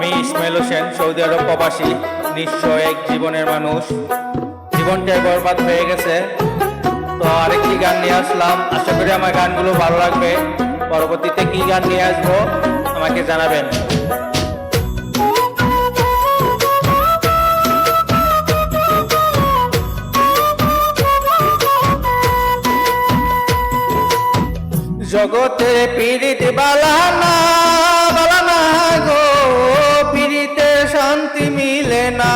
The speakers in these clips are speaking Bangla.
আমি ইসমাইল হোসেন, সৌদি আরব প্রবাসী, নিঃস্ব এক জীবনের মানুষ। জীবনটাই বরবাদ হয়ে গেছে। তো আরেকটি গান নিয়ে আসলাম, আশা করি আমার গানগুলো ভালো লাগবে। পরবর্তীতে কি গান নিয়ে আসবো আমাকে জানাবেন। জগতে পীড়িত বালানা বালানা গো, পীড়িতে শান্তি মিলে না।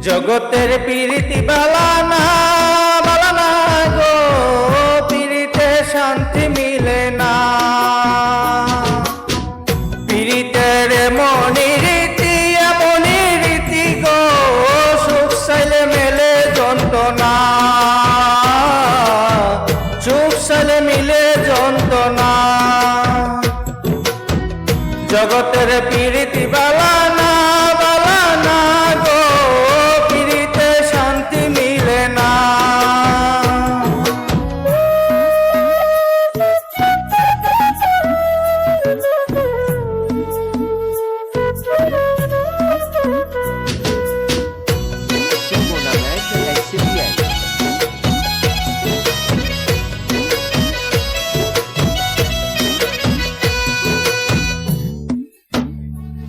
জগতের পীড়িত বালানা বালানা গো, পীড়িতে শান্তি মিলে না। পীড়িতের মনি রীতি এমনি রীতি গো, সুখ চাইলে মেলে যন্ত্রণা, সুখ চাইলে মিলে যন্ত্রণা। জগতের পীড়িতি বালানা বালানা গো, পীড়িতে শান্তি মিলে না।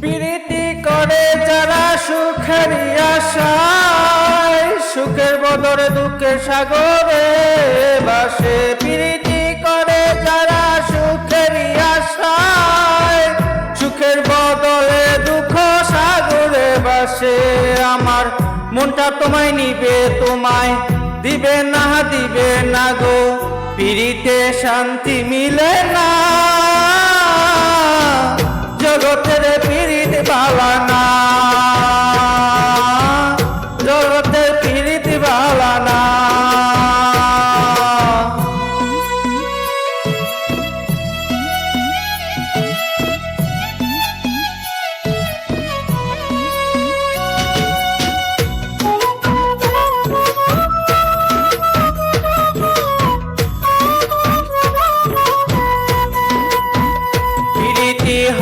প্রীতি করে যারা সুখের আশায়, সুখের বদলে দুঃখের সাগরে বাসে। প্রীতি করে যারা সুখের আশায়, সুখের বদলে দুঃখ সাগরে বাসে। আমার মনটা তোমায় নিবে, তোমায় দিবে না, দিবে না গো, প্রীতিতে শান্তি মিলে না। জগতের পীড়িত বালানা, জগতের পীড়িত বালানা।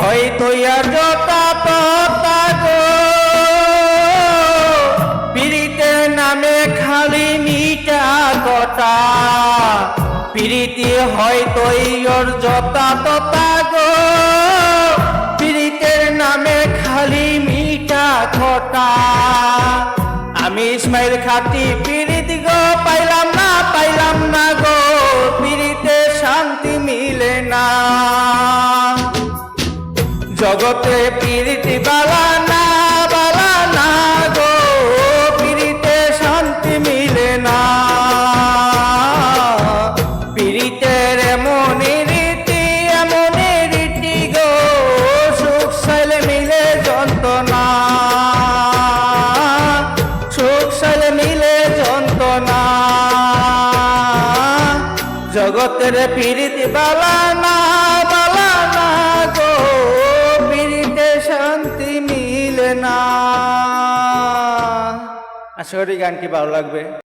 হয়তো আর যতা পতা গো, পীড়িতের নামে খালি মিটা কথা। পীড়িতি হয়তো ওর যতা ততা গো, পীড়িতের নামে খালি মিটা কথা। আমি ইসমাইল খাতি পীড়িত গো, পাইলাম না গো, পীড়িতে শান্তি মিলে না। জগতে পীড়িতি বালানা বালানা গো, পীড়িতে শান্তি মিলে না। পীড়িতের এমনি রীতি গো, সুখ চাইলে মিলে যন্ত্রণা, সুখ চাইলে মিলে যন্ত্রণা। জগতের পীড়িতি বালানা বালানা গো, পীড়িতে শান্তি মিলে না। আশা করি গানটি ভালো লাগবে।